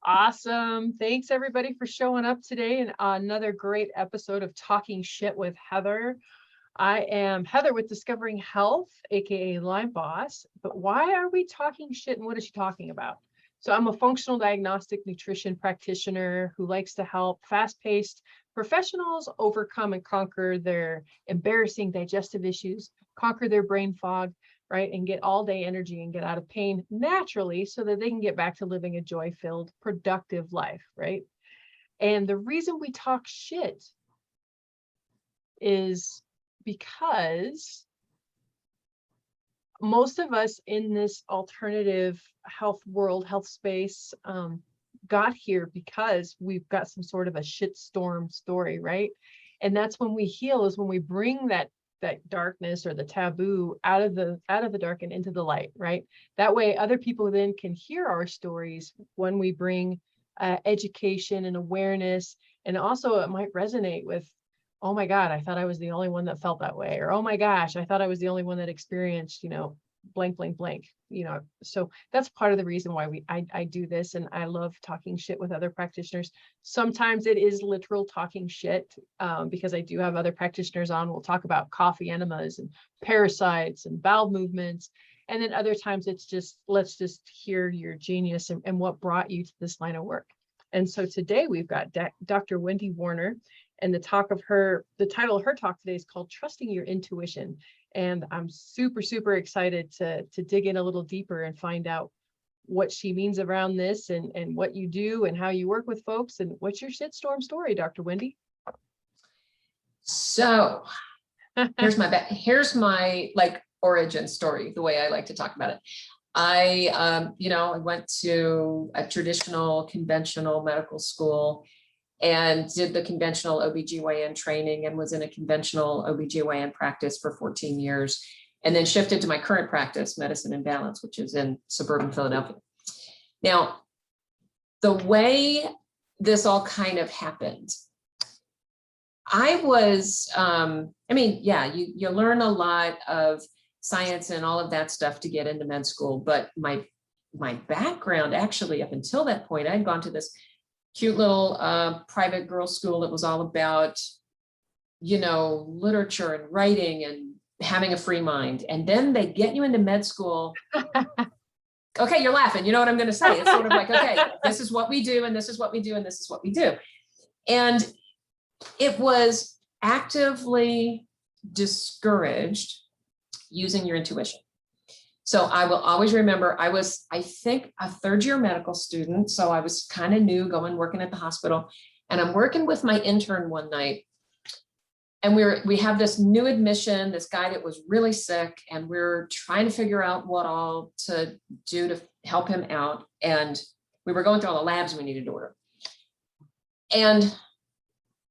Awesome. Thanks everybody for showing up today and another great episode of Talking Shit with Heather. I am Heather with Discovering Health, aka Lyme Boss. But why are we talking shit and what is she talking about? So I'm a functional diagnostic nutrition practitioner who likes to help fast-paced professionals overcome and conquer their embarrassing digestive issues, conquer their brain fog, right? And get all day energy and get out of pain naturally so that they can get back to living a joy-filled, productive life, right? And the reason we talk shit is because most of us in this alternative health world, health space, got here because we've got some sort of a shitstorm story, right? And that's when we heal, is when we bring that darkness or the taboo out of the dark and into the light, right? That way other people then can hear our stories when we bring education and awareness. And also it might resonate with, oh my God, I thought I was the only one that felt that way. Or, oh my gosh, I thought I was the only one that experienced, blank, blank, blank, so that's part of the reason why I do this. And I love talking shit with other practitioners. Sometimes it is literal talking shit because I do have other practitioners on. We'll talk about coffee enemas and parasites and bowel movements. And then other times it's just, let's just hear your genius and what brought you to this line of work. And so today we've got Dr. Wendy Warner, and the title of her talk today is called Trusting Your Intuition. And I'm super, super excited to dig in a little deeper and find out what she means around this and what you do and how you work with folks. And what's your shitstorm story, Dr. Wendy? So here's my origin story, the way I like to talk about it. I went to a traditional conventional medical school and did the conventional OBGYN training and was in a conventional OBGYN practice for 14 years, and then shifted to my current practice, Medicine and Balance, which is in suburban Philadelphia. Now, the way this all kind of happened, I was, you learn a lot of science and all of that stuff to get into med school, but my background actually up until that point, I'd gone to this cute little private girls' school that was all about, literature and writing and having a free mind. And then they get you into med school. Okay, you're laughing. You know what I'm going to say? It's sort of like, okay, this is what we do, and this is what we do, and this is what we do. And it was actively discouraged using your intuition. So I will always remember, I was, I think, a third-year medical student. So I was kind of new, working at the hospital, and I'm working with my intern one night. And we have this new admission, this guy that was really sick, and we're trying to figure out what all to do to help him out. And we were going through all the labs we needed to order. And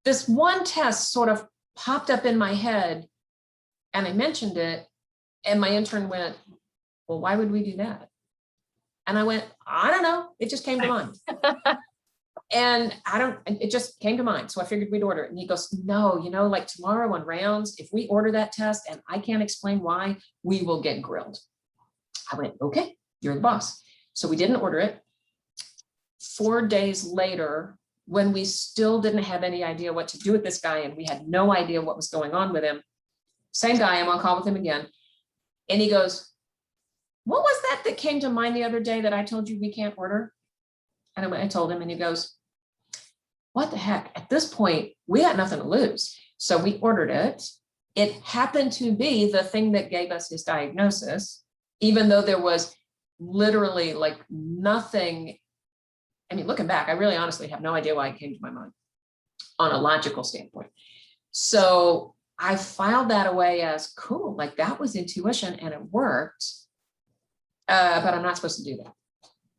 this one test sort of popped up in my head, and I mentioned it, and my intern went, well, why would we do that? And I went, I don't know. It just came to mind. And it just came to mind. So I figured we'd order it. And he goes, no, like tomorrow on rounds, if we order that test and I can't explain why, we will get grilled. I went, okay, you're the boss. So we didn't order it. 4 days later, when we still didn't have any idea what to do with this guy, and we had no idea what was going on with him, same guy, I'm on call with him again. And he goes, what was that came to mind the other day that I told you we can't order? And I told him, and he goes, what the heck? At this point, we got nothing to lose. So we ordered it. It happened to be the thing that gave us his diagnosis, even though there was literally like nothing. I mean, looking back, I really honestly have no idea why it came to my mind on a logical standpoint. So I filed that away as cool, like that was intuition and it worked. But I'm not supposed to do that.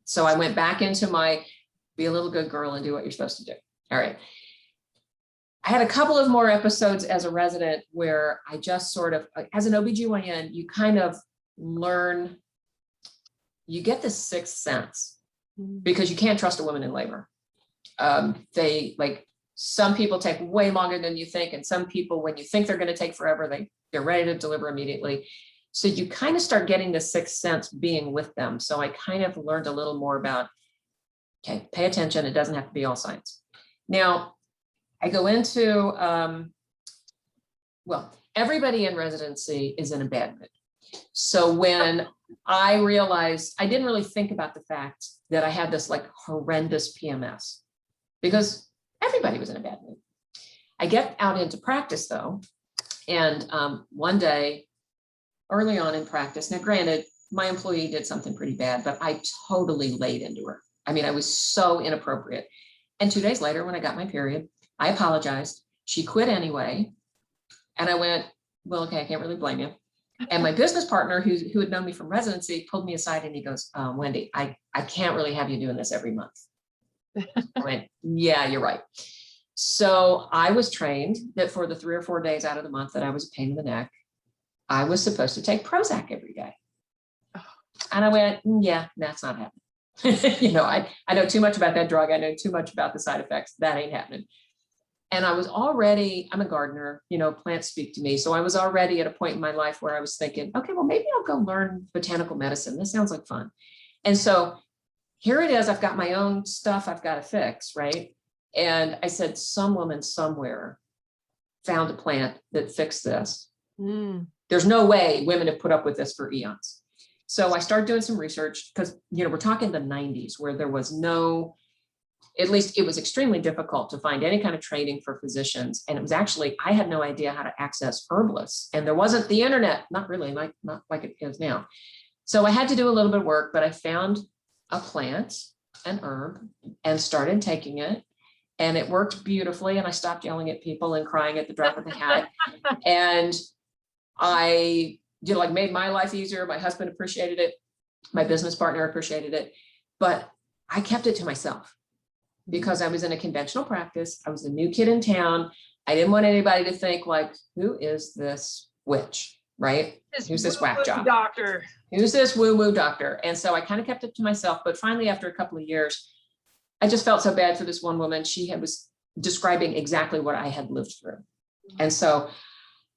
So I went back into my be a little good girl and do what you're supposed to do. All right. I had a couple of more episodes as a resident where I just sort of, as an OBGYN, you kind of learn, you get this sixth sense because you can't trust a woman in labor. Some people take way longer than you think. And some people, when you think they're going to take forever, they're ready to deliver immediately. So you kind of start getting the sixth sense being with them. So I kind of learned a little more about Okay, pay attention. It doesn't have to be all science. Now, I go into, well, everybody in residency is in a bad mood. So when I realized, I didn't really think about the fact that I had this like horrendous PMS because everybody was in a bad mood. I get out into practice though. And one day early on in practice, now granted, my employee did something pretty bad, but I totally laid into her. I mean, I was so inappropriate. And 2 days later, when I got my period, I apologized. She quit anyway. And I went, well, okay, I can't really blame you. And my business partner who had known me from residency pulled me aside and he goes, Wendy, I can't really have you doing this every month. I went, yeah, you're right. So I was trained that for the 3 or 4 days out of the month that I was a pain in the neck, I was supposed to take Prozac every day. And I went, yeah, that's not happening. You know, I know too much about that drug. I know too much about the side effects. That ain't happening. And I was already, I'm a gardener, you know, plants speak to me. So I was already at a point in my life where I was thinking, okay, well, maybe I'll go learn botanical medicine. This sounds like fun. And so here it is. I've got my own stuff I've got to fix, right? And I said, some woman somewhere found a plant that fixed this. There's no way women have put up with this for eons. So I started doing some research because, you know, we're talking the 90s where there was no, at least it was extremely difficult to find any kind of training for physicians. And it was actually, I had no idea how to access herbalists and there wasn't the internet, not really like, not like it is now. So I had to do a little bit of work, but I found a plant, an herb, and started taking it. And it worked beautifully. And I stopped yelling at people and crying at the drop of the hat. And I like made my life easier. My husband appreciated it. My business partner appreciated it, but I kept it to myself because I was in a conventional practice. I was the new kid in town. I didn't want anybody to think like, who is this witch, right? Who's this whack job doctor? Who's this woo-woo doctor? And so I kind of kept it to myself, but finally after a couple of years, I just felt so bad for this one woman. She was describing exactly what I had lived through. And so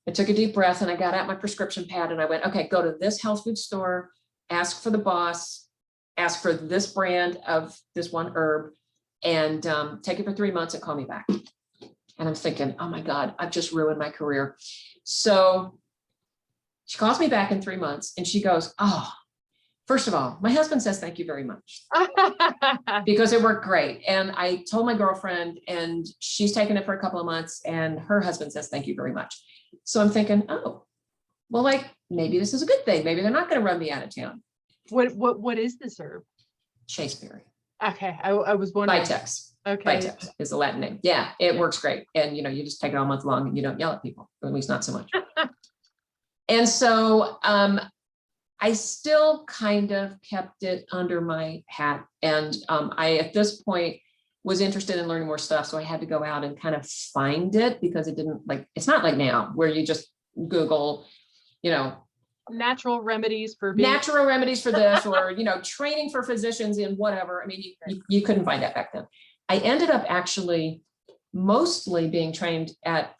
I took a deep breath and I got out my prescription pad and I went, okay, go to this health food store, ask for the boss, ask for this brand of this one herb and take it for 3 months and call me back. And I'm thinking, oh my God, I've just ruined my career. So she calls me back in 3 months and she goes, oh, first of all, my husband says, thank you very much because it worked great. And I told my girlfriend and she's taken it for a couple of months and her husband says, thank you very much. So I'm thinking, oh, well, like maybe this is a good thing. Maybe they're not going to run me out of town. What is this herb? Chaseberry. Okay. I was wondering. Vitex. Okay. Vitex is the Latin name. Yeah, it works great. And you know, you just take it all month long and you don't yell at people, or at least not so much. And so I still kind of kept it under my hat. And I, at this point, was interested in learning more stuff. So I had to go out and kind of find it because it didn't like, it's not like now where you just Google, you know, natural remedies for this, or, you know, training for physicians in whatever. I mean, you couldn't find that back then. I ended up actually mostly being trained at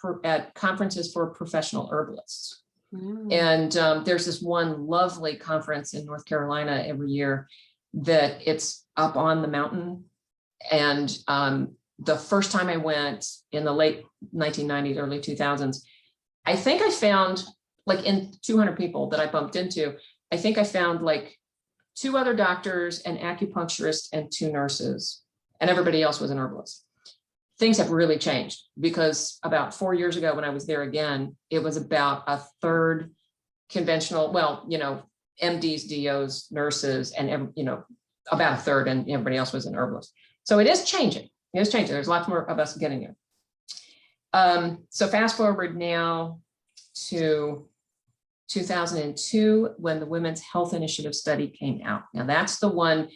conferences for professional herbalists. And there's this one lovely conference in North Carolina every year that it's up on the mountain. And the first time I went in the late 1990s, early 2000s, I think I found like in 200 people that I bumped into, I think I found like 2 other doctors, an acupuncturist and 2 nurses, and everybody else was an herbalist. Things have really changed because about 4 years ago when I was there again, it was about a third conventional, well, you know, MDs, DOs, nurses, and, you know, about a third, and everybody else was an herbalist. So it is changing. It is changing. There's lots more of us getting there. So fast forward now to 2002, when the Women's Health Initiative study came out. Now that's the one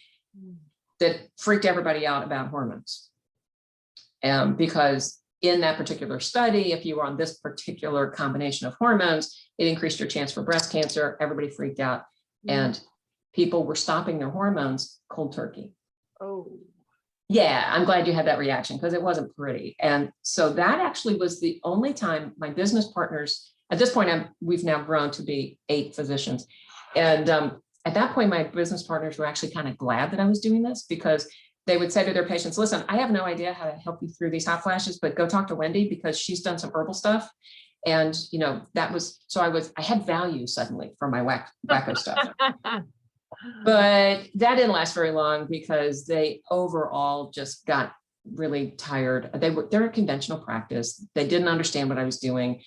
that freaked everybody out about hormones. Because in that particular study, if you were on this particular combination of hormones, it increased your chance for breast cancer. Everybody freaked out and people were stopping their hormones cold turkey. Oh. Yeah, I'm glad you had that reaction because it wasn't pretty. And so that actually was the only time my business partners, at this point, we've now grown to be 8 physicians. And at that point, my business partners were actually kind of glad that I was doing this because they would say to their patients, listen, I have no idea how to help you through these hot flashes, but go talk to Wendy because she's done some herbal stuff. And, you know, that was, so I had value suddenly for my wacko stuff. But that didn't last very long because they overall just got really tired. They're a conventional practice. They didn't understand what I was doing.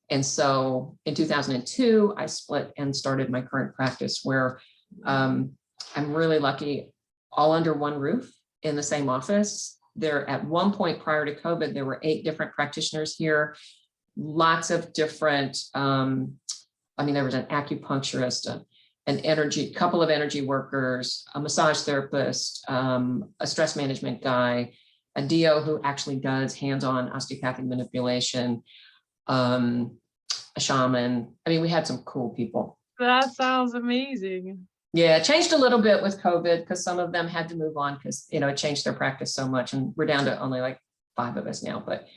And so in 2002, I split and started my current practice where I'm really lucky, all under one roof in the same office. There, at one point prior to COVID, there were 8 different practitioners here, lots of different, there was an acupuncturist, couple of energy workers, a massage therapist, a stress management guy, a DO who actually does hands-on osteopathic manipulation, a shaman. I mean, we had some cool people. That sounds amazing. Yeah, it changed a little bit with COVID because some of them had to move on because, you know, it changed their practice so much. And we're down to only like 5 of us now, but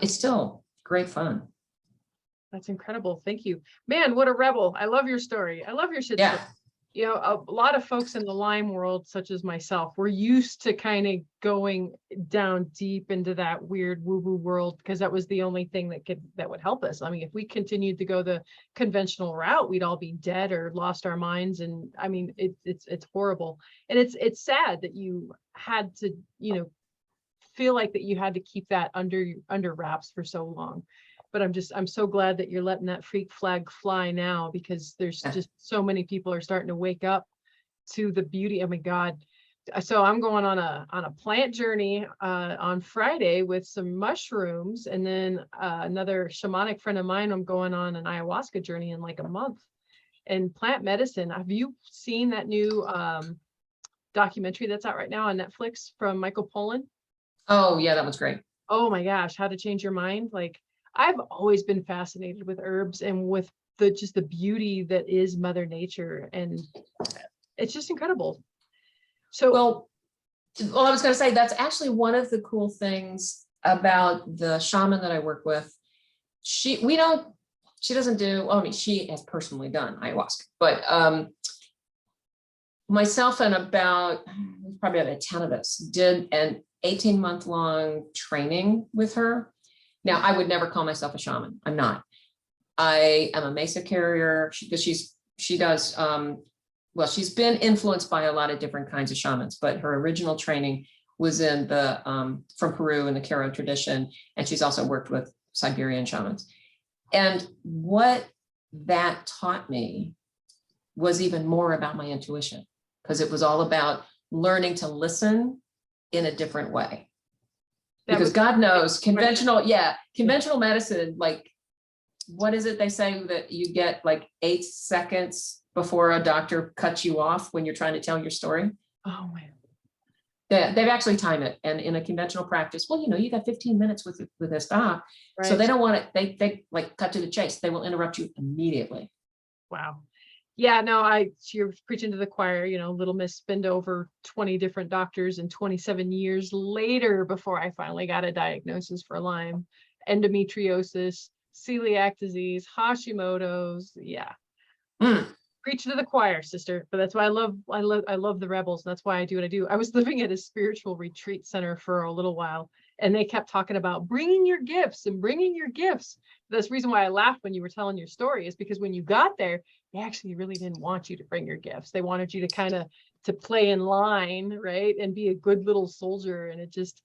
it's still great fun. That's incredible. Thank you. Man, what a rebel. I love your story. I love your shit story. You know, a lot of folks in the Lyme world, such as myself, we're used to kind of going down deep into that weird woo-woo world because that was the only thing that would help us. I mean, if we continued to go the conventional route, we'd all be dead or lost our minds. And I mean, it's horrible. And it's sad that you had to, you know, feel like that you had to keep that under wraps for so long. But I'm so glad that you're letting that freak flag fly now, because there's just so many people are starting to wake up to the beauty. Oh my God. So I'm going on a plant journey on Friday with some mushrooms, and then another shamanic friend of mine, I'm going on an ayahuasca journey in like a month. And plant medicine, have you seen that new documentary that's out right now on Netflix from Michael Pollan? Oh yeah, that was great. Oh my gosh, How to Change Your Mind. Like, I've always been fascinated with herbs and with just the beauty that is Mother Nature, and it's just incredible. So, well, I was going to say that's actually one of the cool things about the shaman that I work with. She doesn't do. Well, I mean, she has personally done ayahuasca, but myself and probably about 10 of us did an 18-month-long training with her. Now, I would never call myself a shaman. I'm not. I am a Mesa carrier because she does, she's been influenced by a lot of different kinds of shamans, but her original training was in from Peru in the Q'ero tradition. And she's also worked with Siberian shamans. And what that taught me was even more about my intuition, because it was all about learning to listen in a different way. Because God knows conventional medicine, like, what is it they say that you get like 8 seconds before a doctor cuts you off when you're trying to tell your story? Oh man. They've actually timed it. And in a conventional practice, well, you know, you got 15 minutes with this doc. Right. So they don't want it. They like cut to the chase. They will interrupt you immediately. Wow. Yeah, no, you're preaching to the choir, you know, little miss been over 20 different doctors and 27 years later before I finally got a diagnosis for Lyme, endometriosis, celiac disease, Hashimoto's. Yeah. Preach to the choir, sister. But that's why I love the rebels. And that's why I do what I do. I was living at a spiritual retreat center for a little while, and they kept talking about bringing your gifts and bringing your gifts. That's the reason why I laughed when you were telling your story, is because when you got there, they actually really didn't want you to bring your gifts. They wanted you to kind of to play in line, right? And be a good little soldier. And it just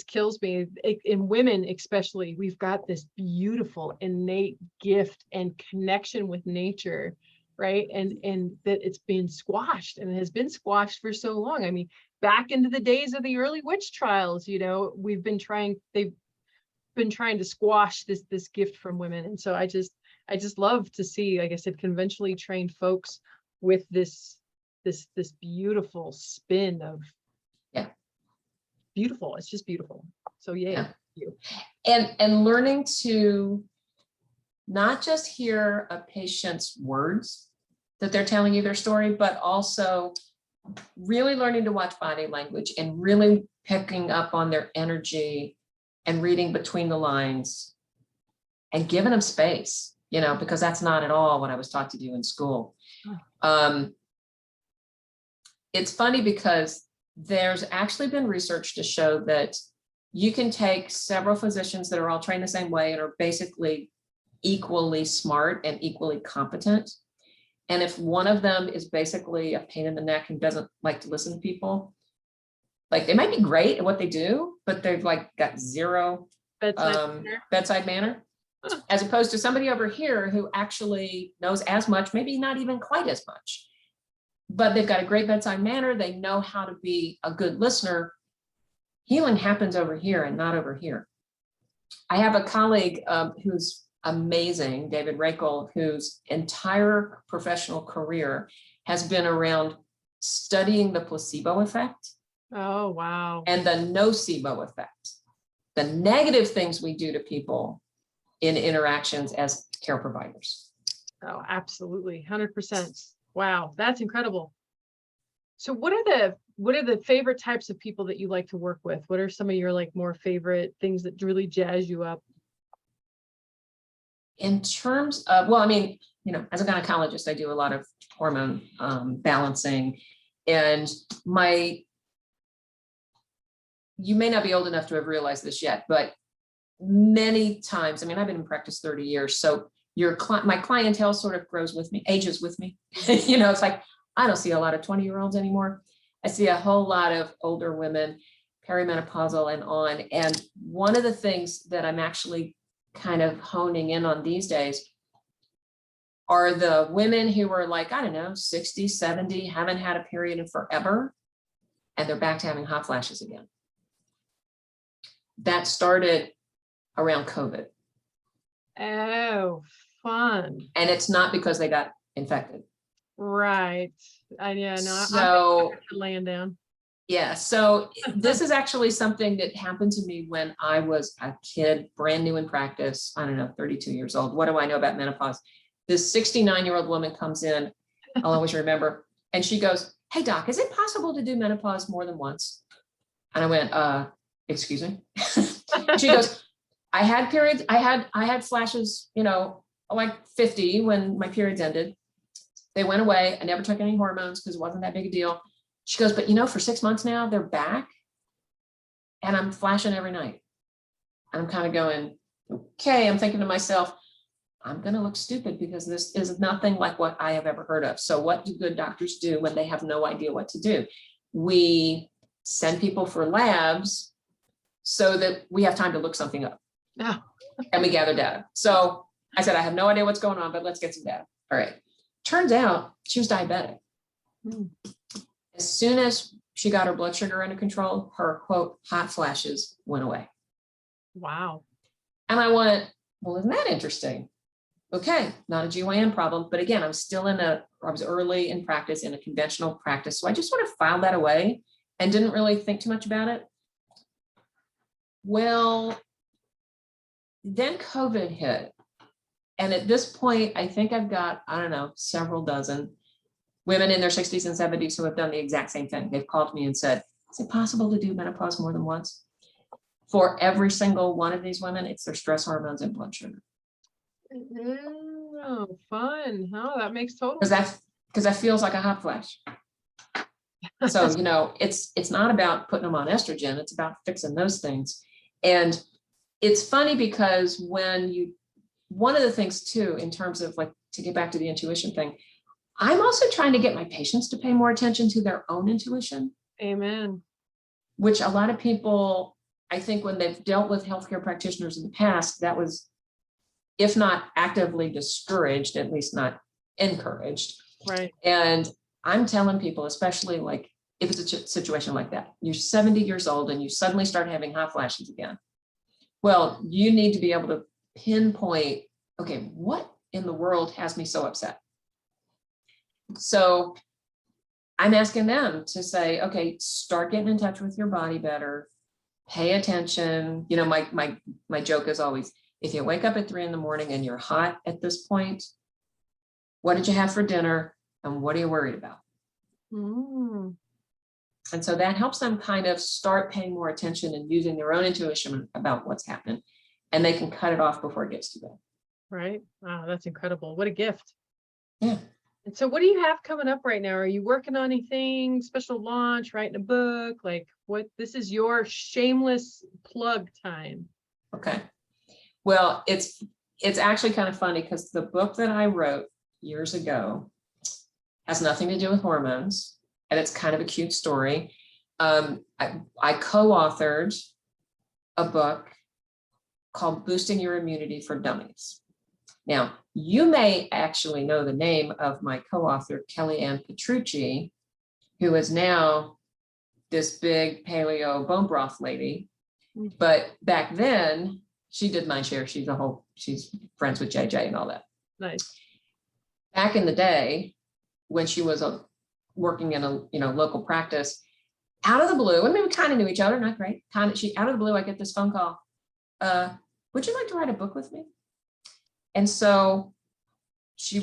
kills me. In women, especially, we've got this beautiful innate gift and connection with nature, right? And that it's been squashed, and it has been squashed for so long. I mean, back into the days of the early witch trials, you know, they've been trying to squash this gift from women. And so I just love to see, like I said, conventionally trained folks with this beautiful spin of beautiful. It's just beautiful. So yeah. And learning to not just hear a patient's words that they're telling you their story, but also really learning to watch body language and really picking up on their energy and reading between the lines and giving them space, you know, because that's not at all what I was taught to do in school. It's funny because There's actually been research to show that you can take several physicians that are all trained the same way and are basically equally smart and equally competent. And if one of them is basically a pain in the neck and doesn't like to listen to people, like they might be great at what they do, but they've like got zero bedside manner, as opposed to somebody over here who actually knows as much, maybe not even quite as much, but they've got a great bedside manner. They know how to be a good listener. Healing happens over here and not over here. I have a colleague who's amazing, David Rakel, whose entire professional career has been around studying the placebo effect. Oh, wow. And the nocebo effect, the negative things we do to people in interactions as care providers. Oh, absolutely. 100%. Wow. That's incredible. So what are the favorite types of people that you like to work with? What are some of your like more favorite things that really jazz you up? In terms of, well, I mean, you know, as a gynecologist, I do a lot of hormone balancing, and you may not be old enough to have realized this yet, but many times, I mean, I've been in practice 30 years. So my clientele sort of grows with me, ages with me. You know, it's like, I don't see a lot of 20-year-olds anymore. I see a whole lot of older women, perimenopausal and on. And one of the things that I'm actually kind of honing in on these days are the women who are like, I don't know, 60, 70, haven't had a period in forever, and they're back to having hot flashes again. That started around COVID. Oh, fun. And it's not because they got infected. Right. Yeah, no, So I'm laying down. yeah, so this is actually something that happened to me when I was a kid, brand new in practice. I don't know, 32 years old. What do I know about menopause? This 69-year-old woman comes in, I'll always remember, and she goes, "Hey doc, is it possible to do menopause more than once?" And I went, excuse me? She goes, I had periods, I had flashes, you know, like 50 when my periods ended. They went away. I never took any hormones because it wasn't that big a deal. She goes, but you know, for 6 months now, they're back and I'm flashing every night. And I'm kind of going, okay, I'm thinking to myself, I'm going to look stupid because this is nothing like what I have ever heard of. So what do good doctors do when they have no idea what to do? We send people for labs so that we have time to look something up. Oh. And we gather data. So I said, I have no idea what's going on, but let's get some data. All right. Turns out she was diabetic. As soon as she got her blood sugar under control, her quote, hot flashes went away. Wow. And I went, well, isn't that interesting? Okay, not a GYN problem. But again, I was early in practice in a conventional practice. So I just sort of filed that away and didn't really think too much about it. Well, then COVID hit. And at this point, I think I've got, I don't know, several dozen women in their 60s and 70s who have done the exact same thing. They've called me and said, is it possible to do menopause more than once? For every single one of these women, it's their stress hormones and blood sugar. Oh, fun. Oh, that makes total sense. Because that feels like a hot flash. So, you know, it's not about putting them on estrogen. It's about fixing those things. And it's funny because one of the things too, in terms of like, to get back to the intuition thing, I'm also trying to get my patients to pay more attention to their own intuition. Amen. Which a lot of people, I think when they've dealt with healthcare practitioners in the past, that was, if not actively discouraged, at least not encouraged. Right. And I'm telling people, especially like if it's a situation like that, you're 70 years old and you suddenly start having hot flashes again. Well, you need to be able to pinpoint, okay, what in the world has me so upset? So I'm asking them to say, okay, start getting in touch with your body better, pay attention. You know, my joke is always, if you wake up at 3 a.m. and you're hot at this point, what did you have for dinner? And what are you worried about? And so that helps them kind of start paying more attention and using their own intuition about what's happening. And they can cut it off before it gets too bad. Right. Wow, that's incredible. What a gift. Yeah. And so what do you have coming up right now? Are you working on anything, special launch, writing a book? Like what, this is your shameless plug time. Okay. Well, it's actually kind of funny because the book that I wrote years ago has nothing to do with hormones, and it's kind of a cute story. I co-authored a book called Boosting Your Immunity for Dummies. Now, you may actually know the name of my co-author, Kellyanne Petrucci, who is now this big paleo bone broth lady. But back then, she did my share. She's friends with JJ and all that. Nice. Back in the day, when she was working in a local practice, out of the blue, I mean, we kind of knew each other, not great. Out of the blue, I get this phone call. Would you like to write a book with me? And so we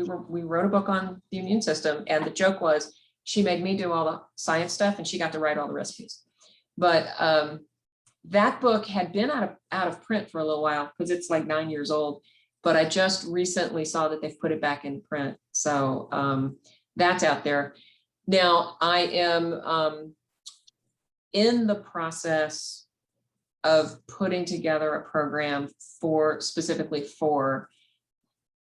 wrote a book on the immune system, and the joke was she made me do all the science stuff and she got to write all the recipes. But that book had been out of print for a little while because it's like 9 years old, but I just recently saw that they've put it back in print. So that's out there. Now I am in the process of putting together a program specifically for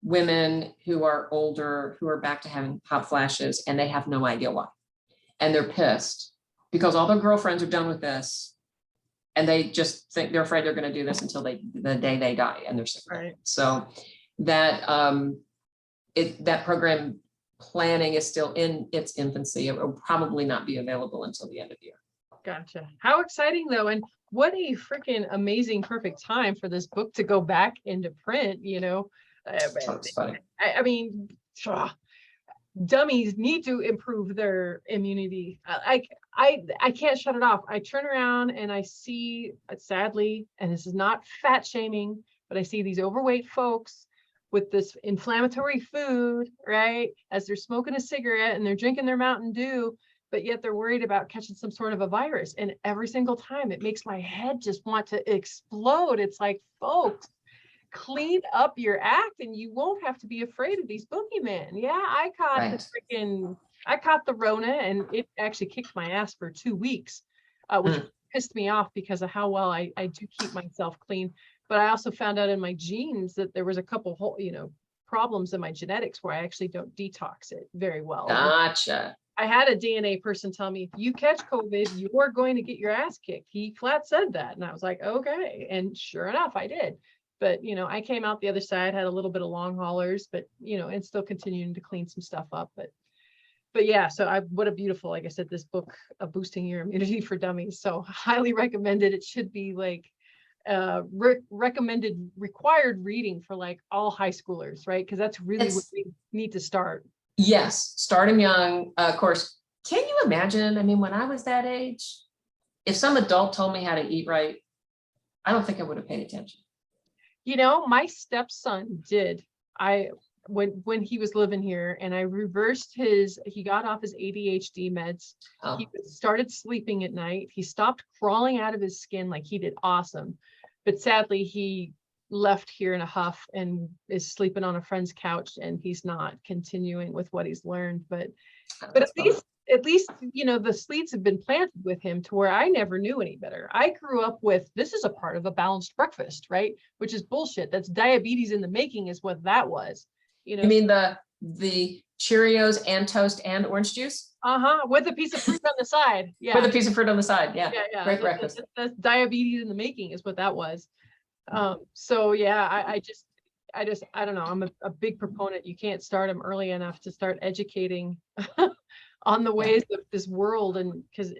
women who are older, who are back to having hot flashes, and they have no idea why. And they're pissed because all their girlfriends are done with this. And they just think they're afraid they're going to do this until the day they die and they're sick. Right. So that that program planning is still in its infancy. It will probably not be available until the end of the year. Gotcha. How exciting though. And what a freaking amazing, perfect time for this book to go back into print, you know. That's funny. I mean, dummies need to improve their immunity. I can't shut it off. I turn around and I see, sadly, and this is not fat shaming, but I see these overweight folks with this inflammatory food, right? As they're smoking a cigarette and they're drinking their Mountain Dew, but yet they're worried about catching some sort of a virus. And every single time it makes my head just want to explode. It's like, folks, clean up your act and you won't have to be afraid of these boogeymen. Yeah, I caught the Rona and it actually kicked my ass for 2 weeks, which pissed me off because of how well I do keep myself clean. But I also found out in my genes that there was a couple problems in my genetics where I actually don't detox it very well. Gotcha. I had a DNA person tell me, if you catch COVID, you're going to get your ass kicked. He flat said that. And I was like, okay. And sure enough, I did. But, I came out the other side, had a little bit of long haulers, but, and still continuing to clean some stuff up. But yeah, so what a beautiful, like I said, this book, Boosting Your Immunity for Dummies. So highly recommended. It should be like recommended required reading for like all high schoolers, right? Because that's really what we need to start. Yes, start them young. Of course, can you imagine? I mean, when I was that age, if some adult told me how to eat right, I don't think I would have paid attention. My stepson did. When he was living here, and I reversed he got off his ADHD meds. Oh. He started sleeping at night. He stopped crawling out of his skin. Like, he did awesome. But sadly, he left here in a huff and is sleeping on a friend's couch, and he's not continuing with what he's learned. But at least the seeds have been planted with him to where I never knew any better. I grew up with, this is a part of a balanced breakfast, right? Which is bullshit. That's diabetes in the making, is what that was. You mean the Cheerios and toast and orange juice? With a piece of fruit on the side. Yeah. With a piece of fruit on the side. Yeah. Great breakfast. That's diabetes in the making, is what that was. So yeah, I don't know. I'm a big proponent. You can't start them early enough to start educating on the ways of this world, and because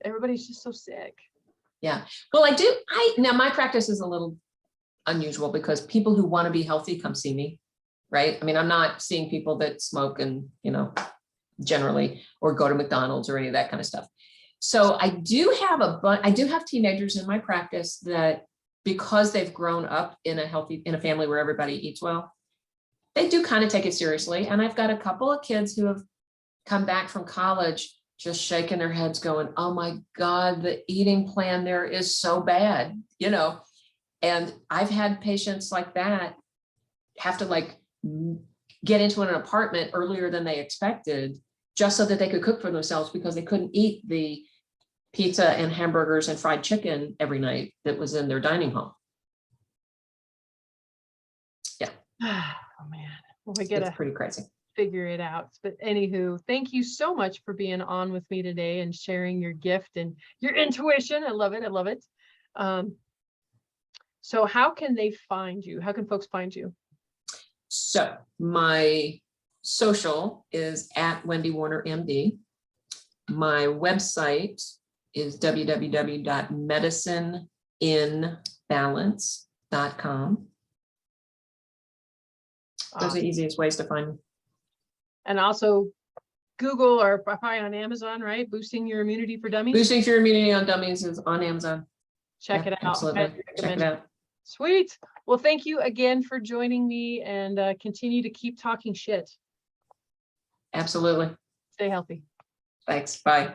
everybody's just so sick. Yeah. Well, now my practice is a little unusual because people who want to be healthy come see me, right? I mean, I'm not seeing people that smoke and, generally, or go to McDonald's or any of that kind of stuff. So I do have teenagers in my practice that, because they've grown up in a family where everybody eats well, they do kind of take it seriously. And I've got a couple of kids who have come back from college just shaking their heads going, oh my God, the eating plan there is so bad, And I've had patients like that have to get into an apartment earlier than they expected, just so that they could cook for themselves because they couldn't eat the pizza and hamburgers and fried chicken every night that was in their dining hall. Yeah. Oh man, well, we It's gotta pretty crazy. figure it out. But anywho, thank you so much for being on with me today and sharing your gift and your intuition. I love it. I love it. So how can they find you? How can folks find you? So my social is at Wendy Warner, MD. My website is www.medicineinbalance.com. Those are Awesome. the easiest ways to find me. And also Google or probably on Amazon, right? Boosting your immunity for dummies. Boosting Your Immunity on Dummies is on Amazon. Check it out. Absolutely. Check it out. Sweet. Well, thank you again for joining me, and continue to keep talking shit. Absolutely. Stay healthy. Thanks. Bye.